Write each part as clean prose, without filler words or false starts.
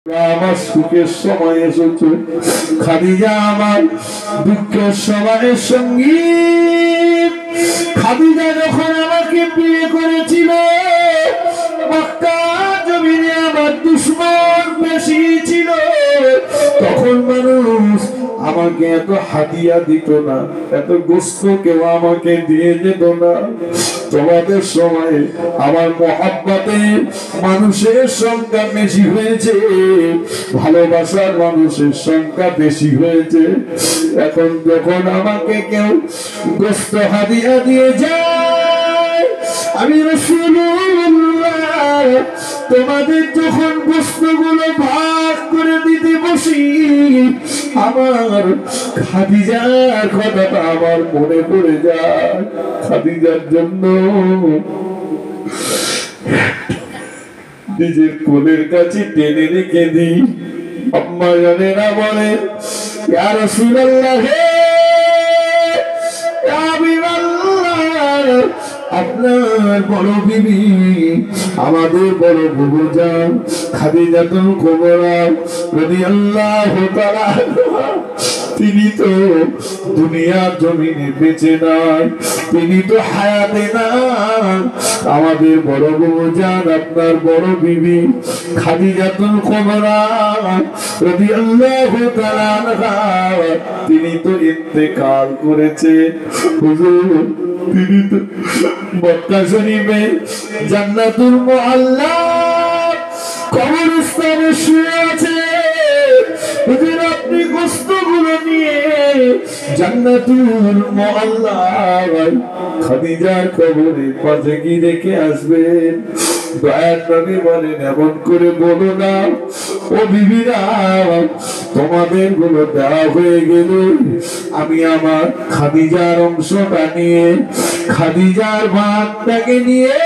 আমার সুখের সময় এসেছে, খাদিজা আমার দুঃখের সময়ের সঙ্গী। খাদিজা যখন আমাকে বিয়ে করেছিল, মক্কা জমিনে আমার দুশমন বেশি ছিল। তখন মানুষ আমাকে এত হাদিয়া দিত না, এত গোস্ত কেউ আমাকে দিয়ে যেত না। তোমাদের সময় আমার মহাব্বতে মানুষের সংখ্যা বেশি হয়েছে, ভালোবাসার মানুষের সংখ্যা বেশি হয়েছে। এখন যখন আমাকে কেউ গোস্ত হাদিয়া দিয়ে যায়, আমি রাসূলুল্লাহ তোমাদের যখন গোস্তগুলো ভাগ করে দিতে বসি, আমার খাদিজার কথাটা আমার মনে পড়ে যায়। খাদিজার জন্য নিজের কোলের কাছে টেনে রেখে দিই। আম্মা জানেরা বলে, ইয়া রাসূলুল্লাহ, হে আপনার বড় বিবি, আমাদের বড় বুবুজান খাদিজাতুল কুবরা রাদিয়াল্লাহু তাআলা, তিনি তো দুনিয়ার জমিনে বেঁচে নাই, তিনি তো হায়াতে নাই। আমাদের বড় বুবুজান, আপনার বড় বিবি খাদিজাতুল কুবরা রাদিয়াল্লাহু তাআলা, তিনি তো ইন্তেকাল করেছে। হুজুর, তিনি তো মক্কা শরীফে জান্নাতুল মুআল্লা কবরস্থানে শুয়ে আছে। হুজুর, আপনি গোস্তগুলো নিয়ে জান্নাতুল মুআল্লা খাদিজার কবরের পাশে কি রেখে আসবেন? দয়ার নবী বলেন, এমন করে বলো না ও বিবিরা, তোমাদের গুলো দেওয়া হয়ে গেল, আমি আমার খাদিজার অংশটা নিয়ে, খাদিজার ভাগটাকে নিয়ে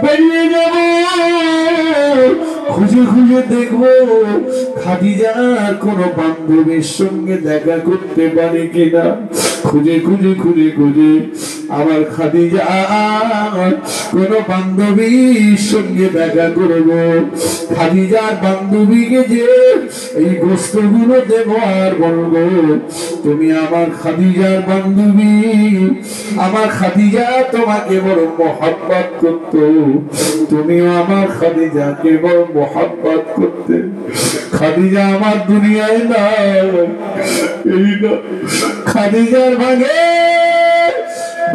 বেরিয়ে যাব। খুঁজে খুঁজে দেখবো খাদিজার কোন বান্ধবীর সঙ্গে দেখা করতে পারি কিনা। খুঁজে খুঁজে খুঁজে খুঁজে আমার খাদিজা কোন বান্ধবীর সঙ্গে দেখা করব। খাদিজার বান্ধবীকে যে এই গোস্তগুলো দেব আর বলবো, তুমি আমার খাদিজার বান্ধবী, আমার খাদিজা তোমাকে বড় মহব্বত করত, তুমিও আমার খাদিজাকে বড় মহব্বত করতে। খাদিজা আমার দুনিয়ায় না, এই না, খাদিজার ভাগে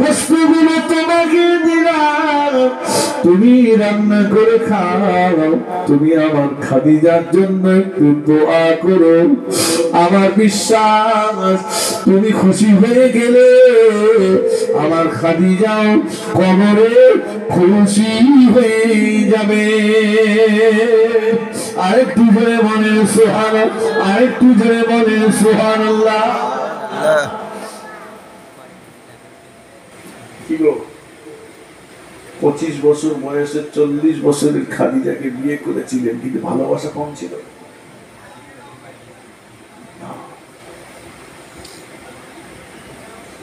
বস্তুগুলো তোমাকে দিলাম, তুমি রান্না করে খাও, তুমি আমার খাদিজার জন্য একটু দোয়া করো। আমার বিশ্বাস তুমি খুশি হয়ে গেলে আমার খাদিজাও কবরে খুশি হয়ে যাবে। আরেকটু জোরে বলেন সুবহানাল্লাহ, আরেকটু জোরে বলেন সুবহানাল্লাহ। 25 বছর বয়সে 40 বছরের খাদিজাকে বিয়ে করেছিলেন, কিন্তু ভালোবাসা কম ছিল।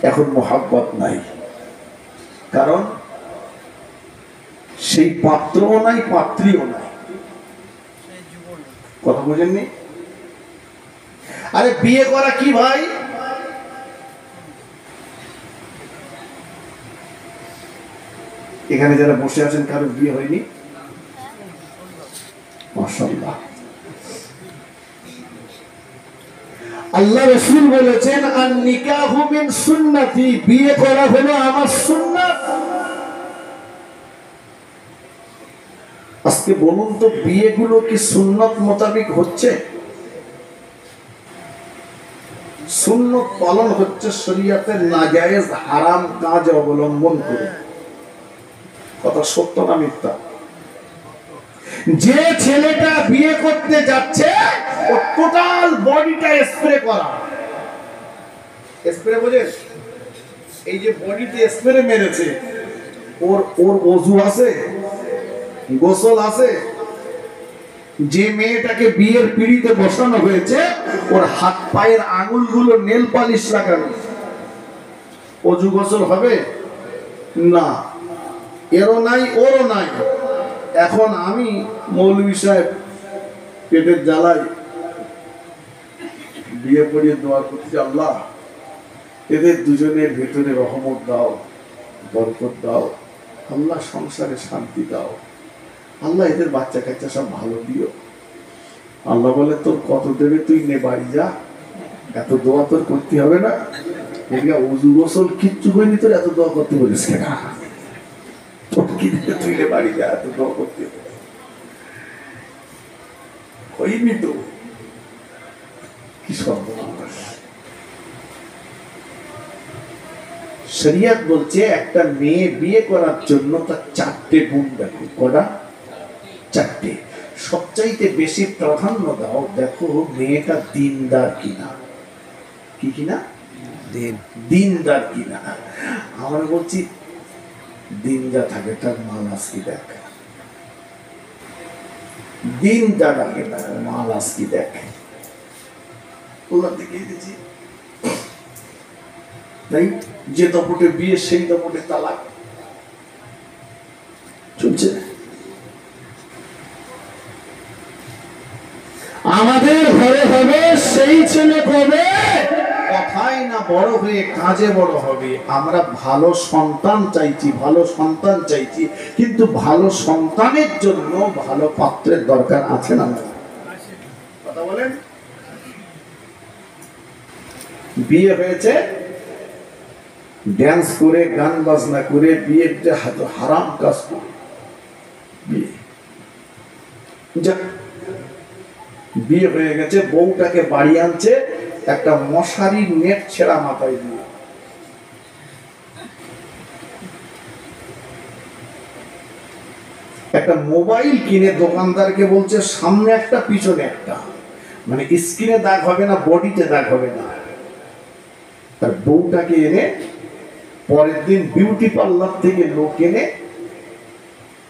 এখন মোহাব্বত নাই, কারণ সেই পাত্রও নাই, পাত্রীও নাই। কথা বুঝেননি? আরে বিয়ে করা কি ভাই? এখানে যারা বসে আছেন কারো বিয়ে হয়নি? মাশাআল্লাহ। আল্লাহ রাসূল বলেছেন, আন নিকাহু মিন সুন্নতি, বিয়ে করা হলো আমার সুন্নাত। আজকে বলুন তো, বিয়েগুলো কি সুন্নাত মোতাবেক হচ্ছে? সুন্নাত পালন হচ্ছে শরীয়তের নাজায়েজ হারাম কাজ অবলম্বন করে। কথা সত্য না মিথ্যা? যে ছেলেটা বিয়ে করতে যাচ্ছে, ও টোটাল বডিটা স্প্রে করা। স্প্রে বোঝেন? এই যে বডিতে স্প্রে মেরেছে, ওর ওযু আছে, গোসল আছে। যে মেয়েটাকে বিয়ের পিঁড়িতে বসানো হয়েছে, ওর হাত পায়ের আঙুলগুলো নেল পালিশ লাগানো। ওযু গোসল হবে না, এরও নাই ওরও নাই। এখন আমি মৌলভী সাহেব পেটের জ্বালায় বিয়ে পড়িয়ে দোয়া করছি, আল্লাহ এদের দুজনের ভেতরে রহমত দাও, বরকত দাও, আল্লাহ সংসারে শান্তি দাও, আল্লাহ এদের বাচ্চা কাচ্চা সব ভালো দিও। আল্লাহ বলে তোর কত দেবে তুই নে বাড়ি যা, এত দোয়া তোর করতে হবে না। এদিকে উজু গোসল কিচ্ছু হয়নি, তোর এত দোয়া করতে বলিস কেন? তোর কি দেবে তুই নে বাড়ি যা, এত দোয়া করতে হবে হয়নি তো। কি সর্বনাশ! শরিয়ত বলছে একটা মেয়ে বিয়ে করার জন্য তার 4টে গুণ দেখো। কটা? 4টে। সবচাইতে বেশি প্রাধান্য দাও, দেখো মেয়েটা দিনদার কিনা। কি কিনা? দিনদার কিনা। আমরা বলছি দিন যা থাকে তার মাল আজকে দেখ, দিনদার আগে তার মাল আজকে দেখ। ওরা দেখিয়ে দিয়েছি তাই, যে দপটে বিয়ে সেই দপটে তালাক চলছে। আমাদের ঘরে হবে সেই ছেলে কবে? কথাই না বড় হয়ে কাজে বড় হবে। আমরা ভালো সন্তান চাইছি, ভালো সন্তান চাইছি, কিন্তু ভালো সন্তানের জন্য ভালো পাত্রের দরকার আছে না? কথা বলেন। বিয়ে হয়েছে ড্যান্স করে, গান বাজনা করে, বিয়ের যে হারাম কাজ করে বিয়ে। বিয়ে হয়ে গেছে, বউটাকে বাড়ি আনছে একটা মশারির নেট ছেঁড়া মাথায় দিয়ে। একটা মোবাইল কিনে দোকানদারকে বলছে সামনে একটা পিছনে একটা, মানে স্ক্রিনে দাগ হবে না, বডিতে দাগ হবে না। তার বউটাকে এনে পরের দিন বিউটি পার্লার থেকে লোক এনে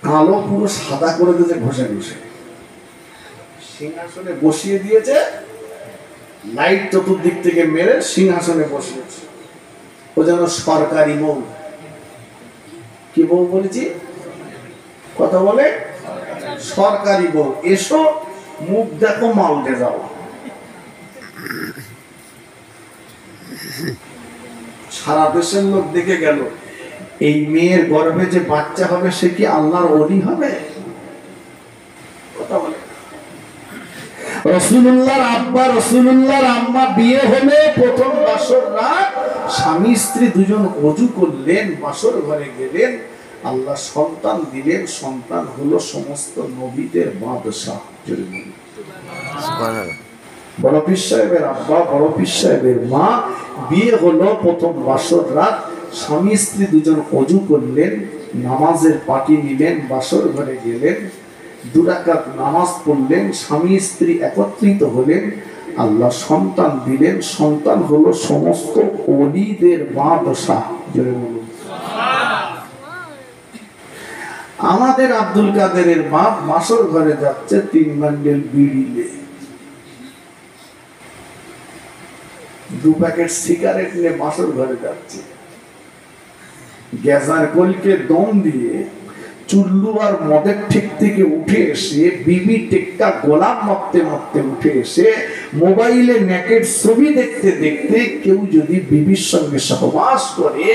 কালো পুরো সাদা করে দিয়েছে ঘষে ঘষে, সিংহাসনে বসিয়ে দিয়েছে, লাইট চতুর্দিক থেকে মেরে সিংহাসনে বসিয়েছে। ও যেন সরকারি বউ। কি বউ বলেছি? কথা বলে সরকারি বউ। এসো মুখ দেখো, মালটে যাও। সারা দেশের লোক দেখে গেল, এই মেয়ের গর্ভে যে বাচ্চা হবে সে কি আল্লাহর ওলি হবে? কথা বলে। রাসূলুল্লাহর আব্বা, রাসূলুল্লাহর আম্মা বিয়ে হলে প্রথম বাসর রাত স্বামী স্ত্রী দুজন ওযু করলেন, বাসর ঘরে গেলেন, আল্লাহ সন্তান দিলেন। সন্তান হলো সমস্ত নবীদের বাদশাহ। বড় পীর সাহেবের আব্বা, বড় পীর সাহেবের মা বিয়ে হলো প্রথম বাসর রাত, স্বামী স্ত্রী দুজন ওযু করলেন, নামাজের পাটি নিলেন, বাসর ঘরে গেলেন, 2 রাকাত নামাজ পড়লেন, স্বামী স্ত্রী একত্রিত হলেন, আল্লাহ সন্তান দিলেন। সন্তান হলো সমস্ত ওলিদের বাদশাহ। আমাদের আব্দুল কাদেরের বাপ বাসর ঘরে যাচ্ছে 3 বান্ডেল বিড়ি নিয়ে, 2 প্যাকেট সিগারেট নিয়ে বাসর ঘরে যাচ্ছে। গ্যাসার কলকে দম দিয়ে চুল্লু আর মদের ঠিক থেকে উঠে এসে, বিবি টেক্কা গোলাপ মারতে মারতে উঠে এসে, মোবাইলে নেকেট ছবি দেখতে দেখতে কেউ যদি বিবির সঙ্গে সহবাস করে,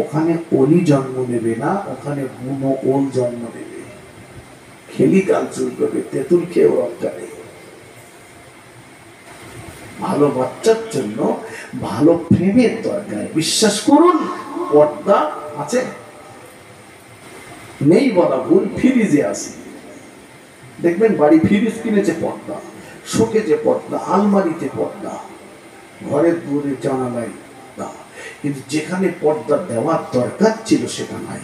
ওখানে অলি জন্ম নেবে না, ওখানে বুনো ওল জন্ম নেবে। খেলি কাল চুল করবে, তেঁতুল খেয়েও রক্ষা নেই। ভালো বাচ্চার জন্য ভালো প্রেমের দরকার। বিশ্বাস করুন, পর্দা আছে নেই বলা ভুল, ফ্রিজে আছে। দেখবেন বাড়ি ফ্রিজ কিনেছে পর্দা, শোকেজে পর্দা, আলমারিতে পর্দা, ঘরের দূরে জানালায় পর্দা, কিন্তু যেখানে পর্দা দেওয়ার দরকার ছিল সেটা নাই।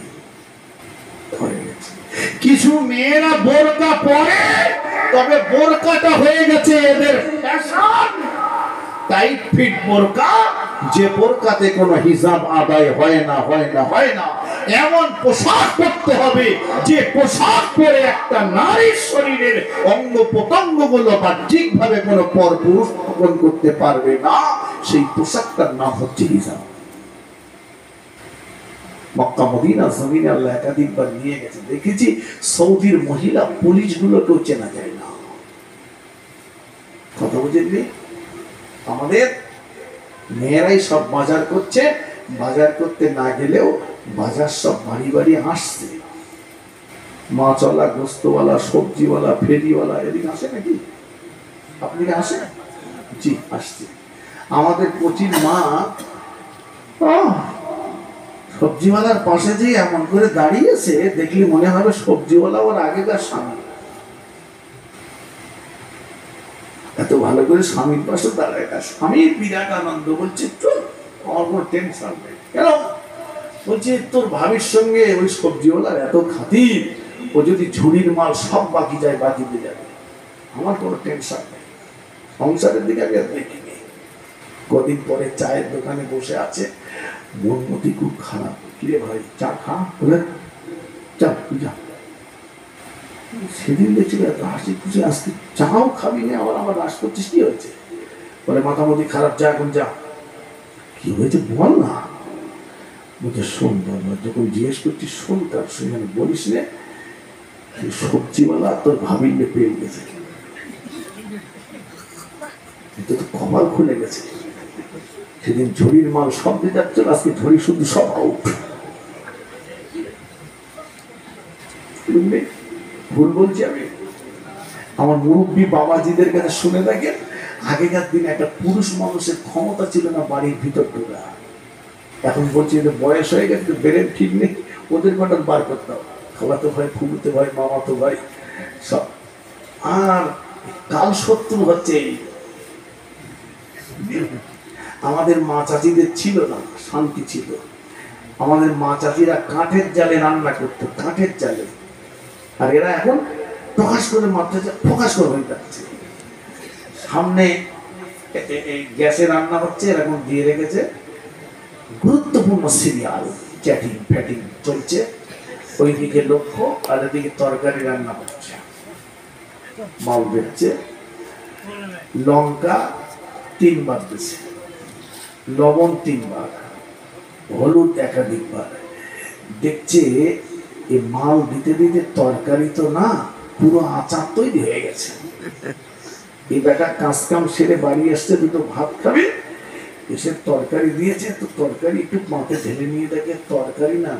কিছু মেয়েরা বোরকা পরে, তবে বোরকাটা হয়ে গেছে এদের ফ্যাশন। টাইট ফিট বোরকা, যে বোরকাতে কোনো হিসাব আদায় হয় না, হয় না, হয় না। এমন পোশাক পরতে হবে যে পোশাক পরে একটা নারীর শরীরের অঙ্গ প্রত্যঙ্গ গুলো বাহ্যিক ভাবে কোনো পরপুরুষ স্থাপন করতে পারবে না। সেই পোশাকটার নাম হচ্ছে হিজাব। মক্কা মদিনা জমিনে আল্লাহ একাধিকবার নিয়ে গেছে, দেখেছি সৌদির মহিলা পুলিশ গুলোকেও চেনা যায় না। কথা বুঝেননি? আমাদের মেয়েরাই সব বাজার করছে, বাজার করতে না গেলেও বাজার সব বাড়ি বাড়ি আসছে। মাছওয়ালা, গোস্তওয়ালা, সবজিওয়ালা, ফেরিওয়ালা এদিকে আসে নাকি? আপনি কি আসে? জি আসছে। আমাদের কোচির মা সবজিওয়ালার পাশে যে এমন করে দাঁড়িয়েছে, দেখলে মনে হবে সবজিওয়ালা ওর আগেকার স্বামী। এত ভালো করে স্বামীর পাশে দাঁড়ায়, স্বামীর বিরাট আনন্দ। বলছে চল, আমার কোনো টেনশন নেই। কেন? বলছে তোর ভাবির সঙ্গে ওই সবজিওয়ালার এত খাতির, ও যদি ঝুড়ির মাল সব বাকি যায় বাকিতে যাবে, আমার কোনো টেনশন নেই। সংসারের দিকে আমি আর দেখিনি। কদিন পরে চায়ের দোকানে বসে আছে, মন মতি খুব খারাপ। কিরে ভাই, চা খা? বলে চা, যা। সেদিন দেখছিল এত হাসি খুশি, আজকে চাও খাবি না, আবার আমার রাস করছিস, কি হয়েছে? বলে মাথামতি খারাপ, যা এখন যা। কি হয়েছে বল না। বলছে শোন বাবা, যখন জিজ্ঞেস করছিস শোন, তার সঙ্গে বলিস নে সবজিওয়ালা তোর ভাবিলে পেয়ে গেছে, তো কপাল খুলে গেছে। সেদিন ঝুড়ির মাল সব দিয়ে যাচ্ছিল, আজকে ঝুড়ি শুধু সব আউট। ভুল বলছি আমি? আমার মুরব্বী বাবাজিদের কাছে শুনে দেখেন, আগেকার দিনে একটা পুরুষ মানুষের ক্ষমতা ছিল না বাড়ির ভিতর ঢোকা। এখন বলছি যে বয়স হয়ে গেছে, বেরেন ঠিক নেই, ওদের কটার বার করতাম। খালাতো ভাই, ফুলুতে ভাই, মামাতো ভাই সব। আর কাল শত্রু হচ্ছে আমাদের মা চাচিদের ছিল না, শান্তি ছিল। আমাদের মা চাচিরা কাঠের জালে রান্না করতো, কাঠের জালে। আর এরা এখন প্রকাশ করে মারতে প্রকাশ করে হয়ে যাচ্ছে। সামনে এই গ্যাসে রান্না হচ্ছে, এরকম দিয়ে রেখেছে গুরুত্বপূর্ণ সিরিয়াল, চ্যাটিং ফ্যাটিং চলছে, ওইদিকে লক্ষ্য, আর এদিকে তরকারি রান্না হচ্ছে, মাল বেরছে। লঙ্কা 3 বার দিছে, লবণ 3 বার, হলুদ একাধিকবার। দেখছে এই মাল দিতে দিতে তরকারি তো না, পুরো আচার তৈরি হয়ে গেছে। এই বেটা কাজ কাম সেরে বাড়ি আসছে, দুটো ভাত খাবে, এসে তরকারি দিয়েছে, তো তরকারি একটু মাঠে ঢেলে নিয়ে দেখে তরকারি না,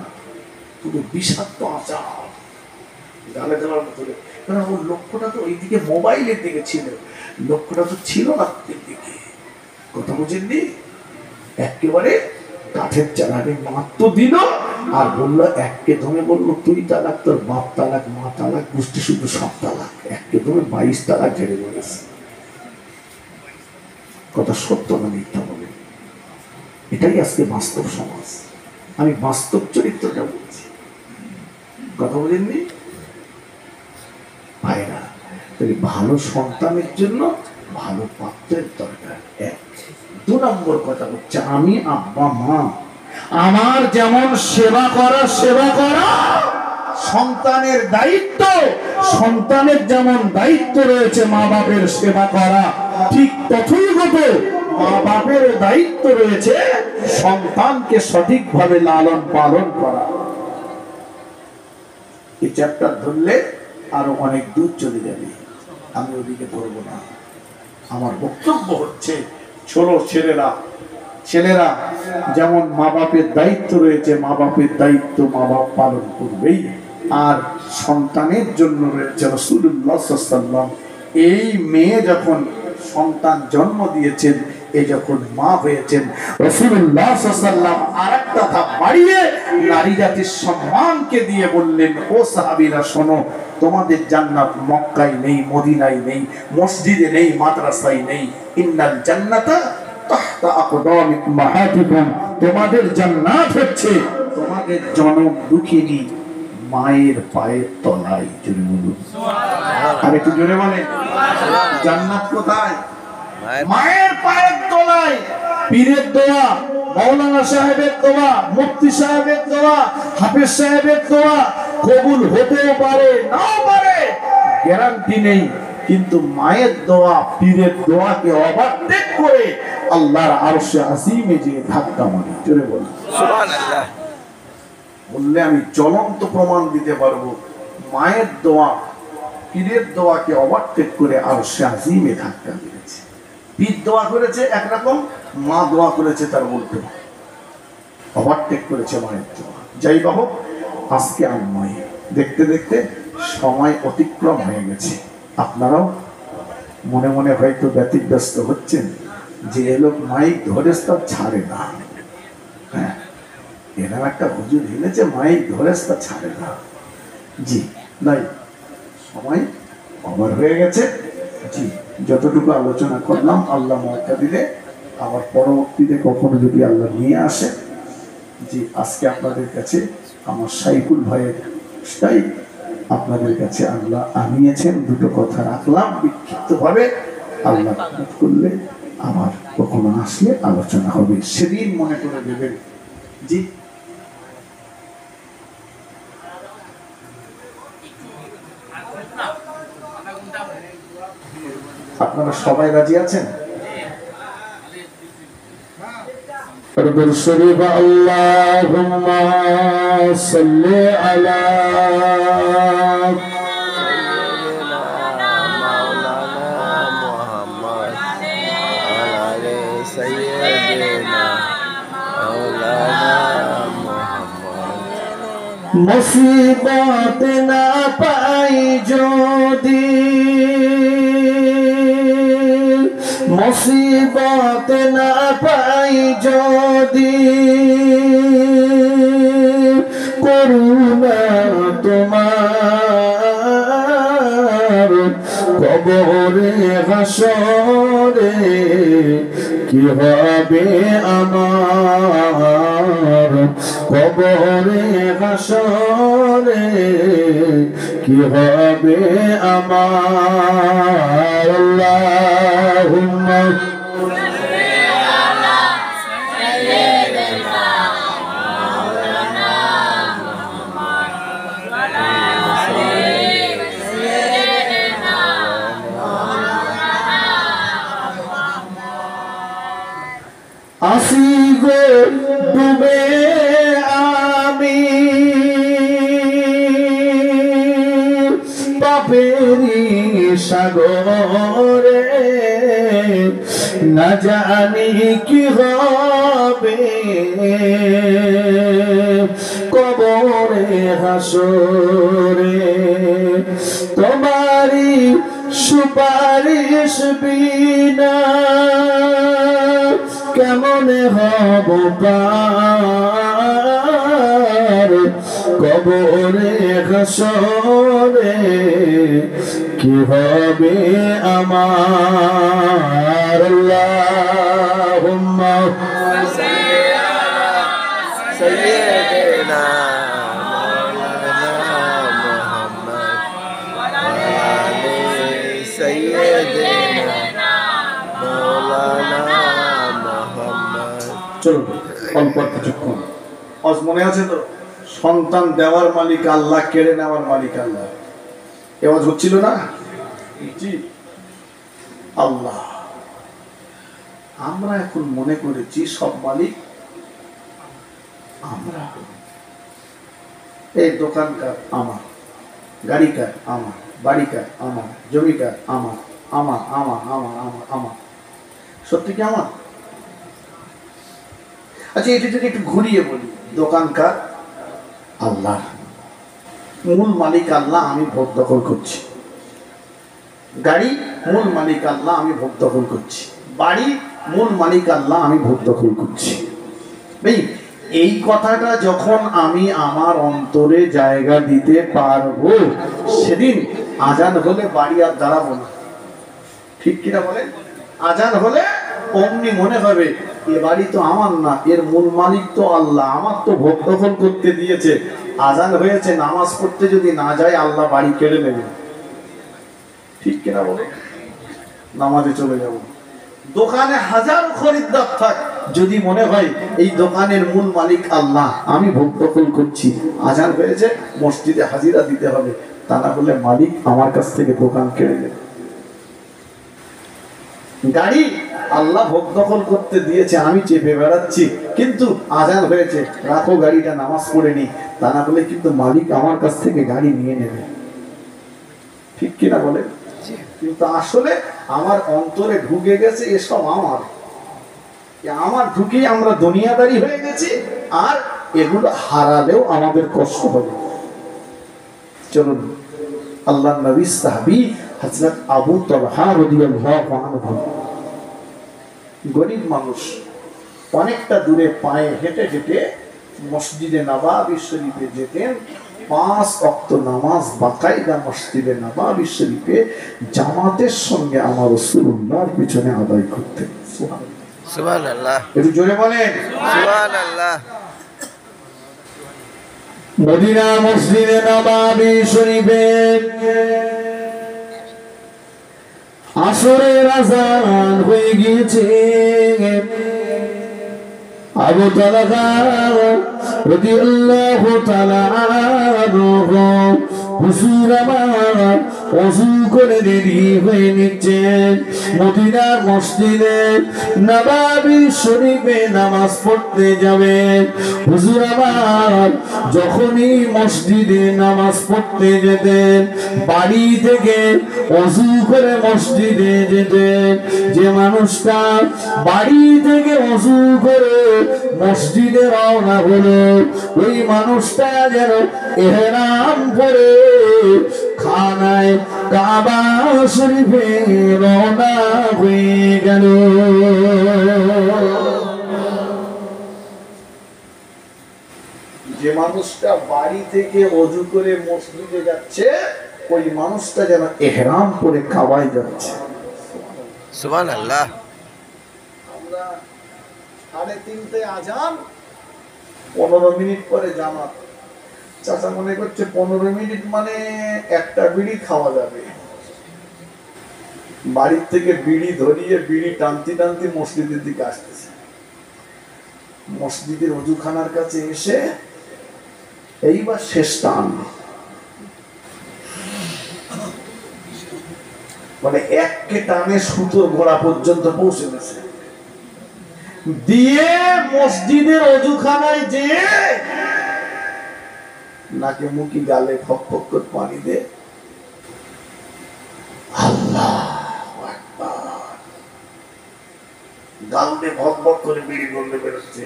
পুরো বিষাক্ত আচার, গালে দেওয়ার মতো। কারণ ওর লক্ষ্যটা তো ওইদিকে, মোবাইলের দিকে ছিল, লক্ষ্যটা তো ছিল না দিকে। কথা বুঝেননি? একেবারে কাঠের চালাকে মাত্র দিল, আর বললো একে ধমে, বললো তুই তালাক, তোর বাপ তালাক, মা তালাক, গোষ্ঠী শুধু সব তালাক, একে ধমে 22 তালাক ঝেড়ে বলেছে। কথা সত্য না মিথ্যা বলে? এটাই আজকে বাস্তব সমাজ। আমি বাস্তব চরিত্রটা বলছি, কথা বলেননি ভাইরা? তাহলে ভালো সন্তানের জন্য ভালো পাত্রের দরকার। 1। 2 নম্বর কথা হচ্ছে, আমি আব্বা মা, আমার যেমন সেবা করা সন্তানের দায়িত্ব, সন্তানের যেমন দায়িত্ব রয়েছে মা বাপের সেবা করা, ঠিক তথৈবত মা বাপের দায়িত্ব রয়েছে সন্তানকে সঠিকভাবে লালন পালন করা। এই চ্যাপ্টার ধরলে আরো অনেক দূর চলে যাবে, আমি ওদিকে ধরবো না। আমার বক্তব্য হচ্ছে, ছোট ছেলেরা যেমন মা বাপের দায়িত্ব রয়েছে, মা বাপের দায়িত্ব মা বাপ পালন করবেই। আর সন্তানের জন্য রয়েছে রাসূলুল্লাহ সাল্লাল্লাহু আলাইহি ওয়াসাল্লাম। এই মেয়ে যখন সন্তান জন্ম দিয়েছেন, এই যখন মা হয়েছেন, রাসূলুল্লাহ সাল্লাল্লাহু আলাইহি ওয়াসাল্লাম আরেকটা ধাপ বাড়িয়ে নারী জাতির সম্মানকে দিয়ে বললেন, ও সাহাবীরা শোনো, তোমাদের জান্নাত মক্কায় নেই, মদিনায় নেই, মসজিদে নেই, মাদ্রাসায় নেই। ইন্নাল জান্নাতা তাহতা আকদামি উম্মাহাতিকুম, তোমাদের জান্নাত হচ্ছে তোমাদের জনম দুঃখিনী মায়ের পায়ের তলায়। জোরে বলুন সুবহানাল্লাহ। আর একটু জোরে বলেন জান্নাত কোথায়? মায়ের পায়ের তলায়। পীরের দোয়া, মাওলানা সাহেবের দোয়া, মুফতি সাহেবের দোয়া, হাফেজ সাহেবের দোয়া কবুল হতেও পারে, নাও পারে, গ্যারান্টি নেই। কিন্তু মায়ের দোয়া, পীরের দোয়াকে ওভারটেক করে আল্লাহর আরশে আজিমে যে ধাক্কা মারে। জোরে বলুন সুবহানাল্লাহ। বললে আমি জ্বলন্ত প্রমাণ দিতে পারবো, মায়ের দোয়া পীরের দোয়াকে ওভারটেক করে আরশে আজিমে ধাক্কা মেরেছে। পীর দোয়া করেছে একরকম, মা দোয়া করেছে তার উল্টো, ওভারটেক করেছে মায়ের দোয়া। যাই বাহক, আজকে আর নয়, দেখতে দেখতে সময় অতিক্রম হয়ে গেছে। আপনারাও মনে মনে হয়তো ব্যতিব্যস্ত হচ্ছেন যে এ লোক মাইক ধরে তার ছাড়ে না। হ্যাঁ, এরা একটা হুজুর এনেছে মাইক ধরে তার ছাড়ে না। জি নাই, সময় ওভার হয়ে গেছে। জি, যতটুকু আলোচনা করলাম আল্লাহ মৌকা দিলে আবার পরবর্তীতে কখনো যদি আল্লাহ নিয়ে আসে। জি, আজকে আপনাদের কাছে আমার সাইফুল ভাইয়ের তাই আপনাদের কাছে আল্লাহ আনিয়েছেন, দুটো কথা রাখলাম বিক্ষিপ্ত ভাবে। আল্লাহ করলে আমার কখনো আসলে আলোচনা হবে, সেদিন মনে করে দেবেন। জি, আপনারা সবাই রাজি আছেন? শরীফ আল্লাহুম্মা সাল্লি আলা মুসিবত না পাই যদি, মুসিবত না পাই যদি, করুণা তোমার কবরে হাসরে কি হবে আমার, কবরে হাসরে কি হবে আমার। আল্লাহুম্মা আসি গো ডুবে আমি পাপেরি সাগরে, না জানি কি হবে কবরে হাসরে, তোমারি সুপারিশ বিনা কেমন হব পার, কবরে হাসরে কি হবে আমার। আল্লাহুম্মা সাল্লি আলা সাইয়্যিদিনা মাওলানা মুহাম্মদ ওয়া আলি সাইয়্যিদিনা মাওলানা মুহাম্মদ। চলুন অল্প কিছুক্ষণ। আজ মনে আছে তো, সন্তান দেওয়ার মালিক আল্লাহ, কেড়ে নেওয়ার মালিক আল্লাহ। এওয়াজ হচ্ছিল না? জি, আল্লাহ। আমরা এখন মনে করেছি সব মালিক আমরা। এই দোকানকার আমার, গাড়িকার আমার, বাড়িকার আমার, জমিকার আমার, আমার আমার আমার আমার আমার। সত্যি কি আমার? আচ্ছা, এটা যদি একটু ঘুরিয়ে বলি, দোকানকার আল্লাহ, মূল মালিক আল্লাহ, আমি ভোগ দখল করছি। গাড়ি মূল মালিক আল্লাহ, আমি ভোগ দখল করছি। বাড়ি মূল মালিক আল্লাহ, আমি ভোগ দখল করছি। এই কথাটা যখন আমি আমার অন্তরে জায়গা দিতে পারবো, সেদিন আজান হলে বাড়ি আর দাঁড়াবো না। ঠিক কিনা বলেন? আজান হলে অমনি মনে হবে এ বাড়ি তো আমার না, এর মূল মালিক তো আল্লাহ, আমার তো ভোগ দখল করতে দিয়েছে। আজান হয়েছে, নামাজ পড়তে যদি না যায় আল্লাহ বাড়ি কেড়ে নেবে। ঠিক কিনা বলে? নামাজে চলে যাব। দোকানে হাজার খরিদ্দার থাক, যদি মনে হয় এই দোকানের মূল মালিক আল্লাহ, আমি ভোগ দখল করছি, আজান হয়েছে মসজিদে হাজিরা দিতে হবে, তা না হলে মালিক আমার কাছ থেকে দোকান কেড়ে নেবে। গাড়ি আল্লাহ ভোগ দখল করতে দিয়েছে, আমি চেপে বেড়াচ্ছি, কিন্তু আজান হয়েছে, রাখো গাড়িটা, নামাজ পড়ে নি, তা না হলে কিন্তু মালিক আমার কাছ থেকে গাড়ি নিয়ে নেবে। ঠিক কিনা বলে? কিন্তু আসলে আমার অন্তরে ঢুকে গেছে এসব আমার ঢুকে আমরা দুনিয়াদারি হয়ে গেছি, আর এগুলো হারালেও আমাদের কষ্ট হবে। চলুন আল্লাহর নবী সাহাবী হযরত আবু তালহা রাদিয়াল্লাহু আনহু, গরীব মানুষ, অনেকটা দূরে পায়ে হেঁটে হেঁটে মসজিদে নববী শরীফে যেতেন। 5 ওয়াক্ত নামাজ বাকায়দা মসজিদে নববী শরীফে জামাতের সঙ্গে আমার রাসূলুল্লাহর পিছনে আদায় করতেন। সুবহানাল্লাহ, একটু জোরে বলেন সুবহানাল্লাহ। মদিনা মসজিদে নববী শরীফে আসরের আযান হয়ে গিয়েছে। আবু তালহা রাদিয়াল্লাহু তাআলা আনহু হুজুর আমার ওযু করে দেরি হয়ে নিচ্ছেন, মদিনার মসজিদে নববী শরীফে নামাজ পড়তে যাবেন। হুজুর আমার যখনই মসজিদে নামাজ পড়তে যেতেন, বাড়ি থেকে ওযু করে মসজিদে যেতেন। যে মানুষটা বাড়ি থেকে ওযু করে মসজিদে রওনা হলো, ওই মানুষটা যেন ইহরাম পরে খানায় কাবা শরীফে রওনা হয়ে গেল। যে মানুষটা বাড়ি থেকে ওযু করে মসজিদে যাচ্ছে, ওই মানুষটা যেন ইহরাম পরে কাবায় যাচ্ছে। সুবহানাল্লাহ। আমরা 3:30 আযান, 15 মিনিট পরে জামাত। চাচা মনে করছে 15 মিনিট মানে একটা বিড়ি খাওয়া যাবে। বাড়ির থেকে বিড়ি ধরিয়ে বিড়ি টানতে টানতে মসজিদের দিকে আসতেছে। মসজিদের ওযুখানার কাছে এসে এইবার শেষ টান, মানে একে টানে সুতোর গোড়া পর্যন্ত পৌঁছে গেছে। দিয়ে মসজিদের ওযুখানায় যে নাকে মুখি গালে ফক ফক করে পানি দে, আল্লাহু আকবার, গালে ভক ভক করে বিড়ি গলে বেরোচ্ছে।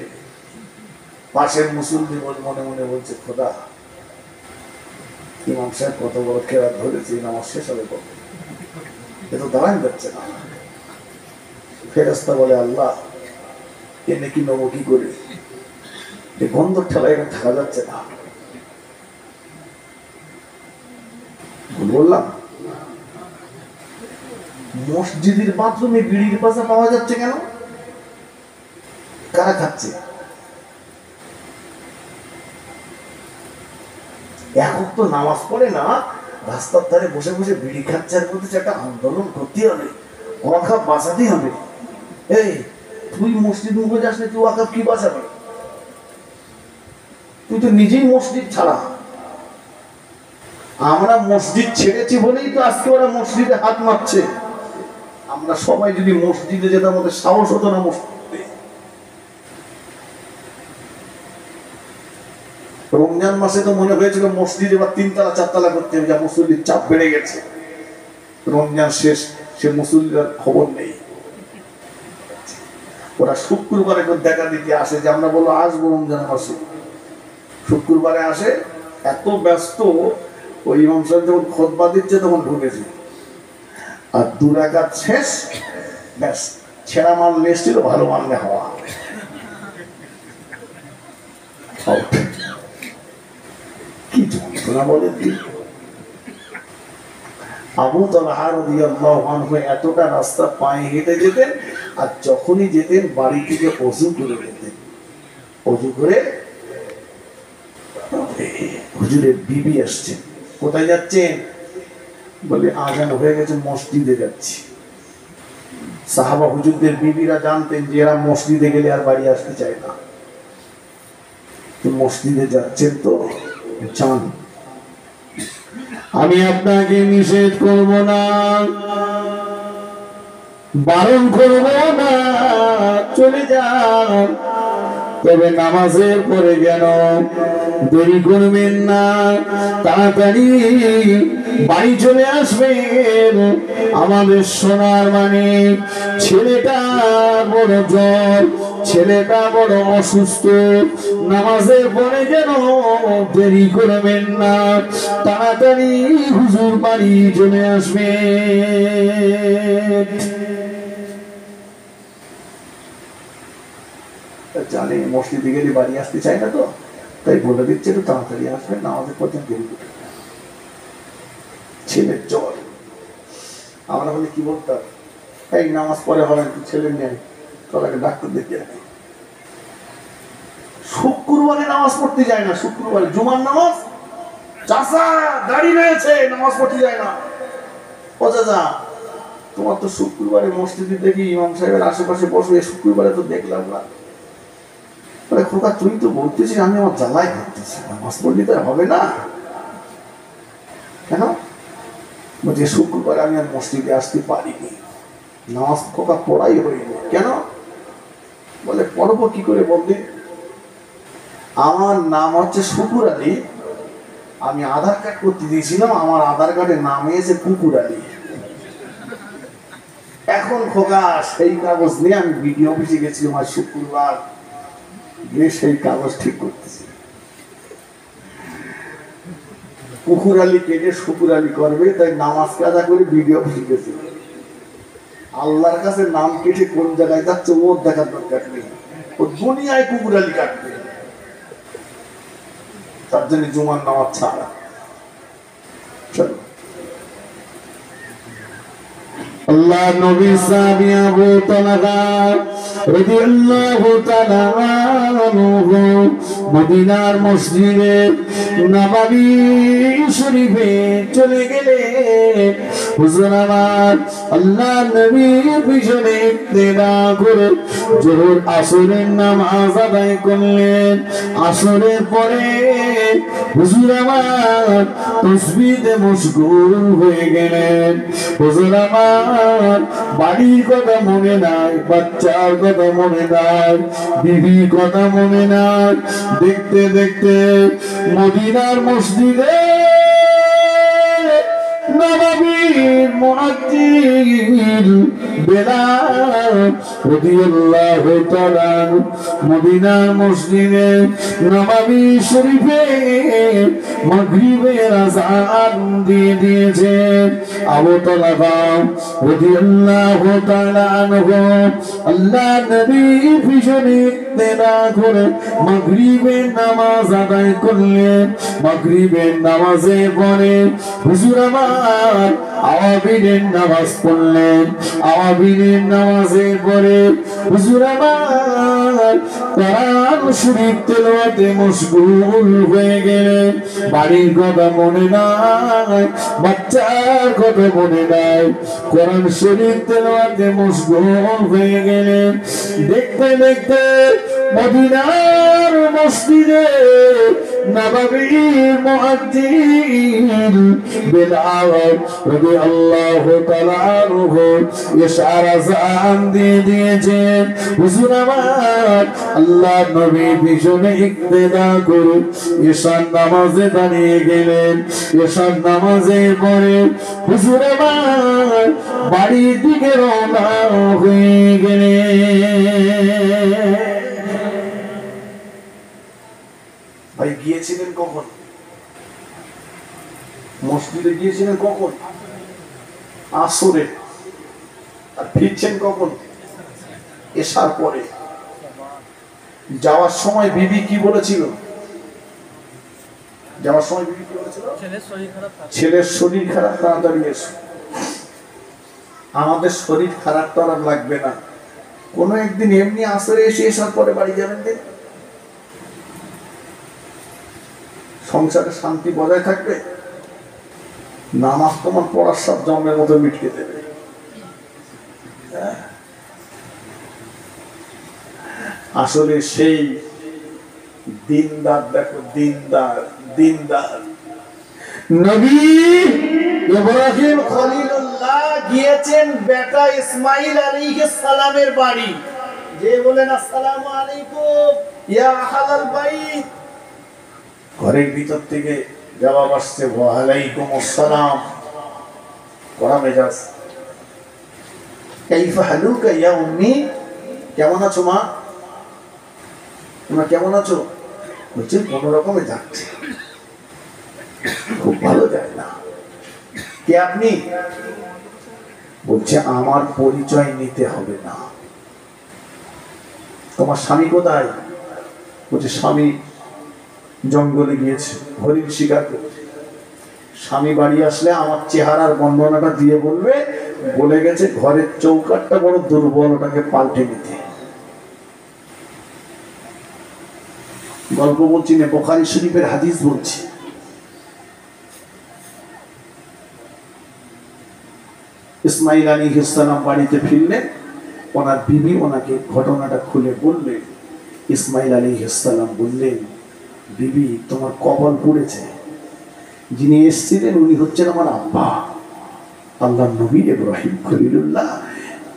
পাশের মুসল্লি মনে মনে বলছে, খোদা ইমাম সাহেব কত বড় কেরাত ধরেছে, নামাজ শেষ হবে কবে, এ তো দাঁড়ান যাচ্ছে না। ফেরেশতা বলে, আল্লাহ এনে কি নেবো কি করে, এই গন্ধ ঠেলা এখানে থাকা যাচ্ছে না। বললাম মসজিদের বাথরুমে বিড়ির পাশা পাওয়া যাচ্ছে কেন? কারা খাচ্ছে? এখন তো নামাজ পড়ে না, রাস্তার ধারে বসে বসে বিড়ি খাচ্ছে, আর বলতেছে একটা আন্দোলন করতে হবে, ওয়াকাফ বাঁচাতে হবে। এই তুই মসজিদ মুখে যাস না, তুই ওয়াকাফ কি বাঁচাবে? তুই তো নিজেই মসজিদ ছাড়া। আমরা মসজিদ ছেড়েছি বলেই তো আজকে ওরা মসজিদে হাত মারছে। আমরা সবাই যদি মসজিদে যেতাম, আমাদের সাহস হতো না মসজিদে। রমজান মাসে তো মনে হয়েছিল মসজিদে এবার 3 তলা 4 তলা করতে হবে, যা মুসল্লির চাপ বেড়ে গেছে। রমজান শেষ, সে মুসল্লির খবর নেই। ওরা শুক্রবারে দেখা দিতে আসে, যে আমরা বলবো আসবো রমজান মাসে, শুক্রবারে আসে। এত ব্যস্ত, ওই ইমাম সাহেব যখন খুতবা দিচ্ছে তখন ঢুকেছে, আর 2 রাকাত শেষ, ব্যাস ছেঁড়া মাল এসেছিল, ভালো মাল হওয়া। কি যন্ত্রণা বলে দিন। আবু তালহা রাদিয়াল্লাহু আনহু এতটা রাস্তা পায়ে হেঁটে যেতেন, আর যখনই যেতেন বাড়ি থেকে ওযু করে যেতেন। ওযু করে হুজুরের বিবি আসছেন। কোথায় যাচ্ছেন? বলে আজান হয়ে গেছে, মসজিদে যাচ্ছি। সাহাবা হুজুরদের বিবিরা জানতেন যে এরা মসজিদে গেলে আর বাড়ি আসতে চায় না। মসজিদে যাচ্ছেন তো যান, আমি আপনাকে নিষেধ করব না, বারণ করব না, চলে যান। তবে নামাজের পরে যেন দেরি করবেন না, তাড়াতাড়ি বাড়ি চলে আসবেন আমাদের সোনার মানিক। ছেলেটা বড় জ্বর, ছেলেটা বড় অসুস্থ, নামাজের পরে যেন দেরি করবেন না, তাড়াতাড়ি হুজুর বাড়ি চলে আসবে। জানি মসজিদে গেলে বাড়ি আসতে চাই না, তো তাই বলে দিচ্ছে একটু তাড়াতাড়ি আসবেন, নামাজের পর দেরি করবেন। ছেলের জ্বর, আমরা বলি কি বলতাম, এই নামাজ পড়ে হবে ছেলে নেই, তাহলে ডাক্তার দেখে রাখি। শুক্রবারে নামাজ পড়তে যায় না, শুক্রবারে জুমার নামাজ, চাচা দাড়ি রয়েছে নামাজ পড়তে যায় না। ও চাচা, তোমার তো শুক্রবারে মসজিদে দেখি ইমাম সাহেবের আশেপাশে বসে, শুক্রবারে তো দেখলাম না। খোকা তুই তো বলতেছিস, আমি আমার জ্বালায় ভাবতেছি নামাজ পড়লে তো হবে না। কেন বলছে শুক্রবারে আমি আর মসজিদে আসতে পারিনি, নামাজ খোকা পড়াই হয়নি। কেন বলে পড়বো কি করে বললি, আমার নাম হচ্ছে শুকুর আলী, আমি আধার কার্ড করতে দিয়েছিলাম, আমার আধার কার্ডের নাম এসে কুকুর আলী। এখন খোকা সেই কাগজ নিয়ে আমি বিডিও অফিসে গেছিলাম আজ শুক্রবার, গিয়ে সেই কাগজ ঠিক করতেছি। কুকুর আলী কেটে শুকুর আলী করবে, তাই নামাজ কাজা করে বিডিও অফিসে গেছিল। আল্লাহর কাছে নাম কেটে কোন জায়গায় যাচ্ছে ওর দেখার দরকার নেই, ও দুনিয়ায় কুকুর আলী কাটবে। তার জন্য জুমার নামাজ ছাড়া। চলো আল্লাহ নবী সাহাবী আবু তালহা রাদিয়াল্লাহু তাআলা আনহু মদিনার মসজিদে নববী শরীফে চলে গেলেন। হুজুর আমার আল্লাহ নবীর পিছনে ইক্তেদা করে যোহর আসরের নামাজ আদায় করলেন। আসরের পরে হুজুর আমার তাসবিহে মশগুল হয়ে গেলেন। হুজুর আমার বাড়ির কথা মনে নাই, বাচ্চার কথা মনে নাই, বিবির কথা মনে নাই। দেখতে দেখতে মদিনার মসজিদে নববীর মুয়াজ্জিন বেলাল রাদিয়াল্লাহু তাআলা মদিনার মসজিদে নববী শরীফে মাগরিবের আযান দিয়ে দিয়েছে। আবু তালহা রাদিয়াল্লাহু তাআলা আনহু আল্লাহ নবীর পিছনে ইক্তেদা করে মাগরিবের নামাজ আদায় করলেন। মাগরিবের নামাজের পরে হুজুর আমার আওয়াবিনের নামাজ পড়লেন। আওয়াবিনের নামাজের পরে হুজুর আমার কোরআন শরীফ তেলাওয়াতে মশগুল হয়ে গেলেন। বাড়ির কথা মনে নাই, বাচ্চার কথা মনে নাই, কোরআন শরীফ তেলাওয়াতে মশগুল হয়ে গেলেন। দেখতে দেখতে মদিনার মসজিদে নববীর মুয়াজ্জিন বেলাল রাদিয়াল্লাহু তাআলা আনহু ইশার আযান দিয়ে দিয়েছেন। হুজুর আমার আল্লাহ নবী পিছনে ইক্তেদা করে ইশার নামাজে দাঁড়িয়ে গেলেন। ইশার নামাজের পরে হুজুর আমার বাড়ির দিকে রওনা হয়ে গেলেন। ভাই গিয়েছিলেন কখন মসজিদে? গিয়েছিলেন কখন? আসরে। আর ফিরছেন কখন? এশার পরে। যাওয়ার সময় বিবি কি বলেছিল? যাওয়ার সময় বিবি কি বলেছিল? ছেলের শরীর খারাপ, তাড়াতাড়ি এসো। আমাদের শরীর খারাপ তো আর লাগবে না, কোনো একদিন এমনি আসরে এসে এশার পরে বাড়ি যাবেন, দিন সংসারে শান্তি বজায় থাকবে। নামাজ তোমার পড়ার সব জমের মতো মিটিয়ে দেবে। আসলে সেই দিনদার, দেখো দিনদার দিনদার নবী ইব্রাহিম খলিলুল্লাহ গিয়েছেন বেটা ইসমাইল আলাইহিস সালামের বাড়ি, যে বলেন আসসালামু আলাইকুম ইয়া আহলাল বাইত। ঘরের ভিতর থেকে জবাব আসছে ওয়ালাইকুম আসসালাম। কড়া মেজাজ। কাইফা হালুকা ইয়া উম্মি, কেমন আছো মা? তোমরা কেমন আছো? বলছে কোনো রকমে যাচ্ছে, খুব ভালো যায় না। কে আপনি? বলছে আমার পরিচয় নিতে হবে না। তোমার স্বামী কোথায়? বলছে স্বামী জঙ্গলে গিয়েছে, হরিণ শিকার করছে। স্বামী বাড়ি আসলে আমার চেহারার বর্ণনাটা দিয়ে বলবে, বলে গেছে ঘরের চৌকাঠটা বড় দুর্বল, ওটাকে পাল্টে নিতে। গল্প বলছি না, বুখারী শরীফের হাদিস বলছি। ইসমাইল আলাইহিস সালাম বাড়িতে ফিরলেন, ওনার বিবি ওনাকে ঘটনাটা খুলে বললেন। ইসমাইল আলাইহিস সালাম বললেন, বিবি তোমার কপাল পুড়েছে, যিনি এসেছিলেন উনি হচ্ছেন আমার আব্বা আল্লাহর নবী ইব্রাহিম খলিলুল্লাহ।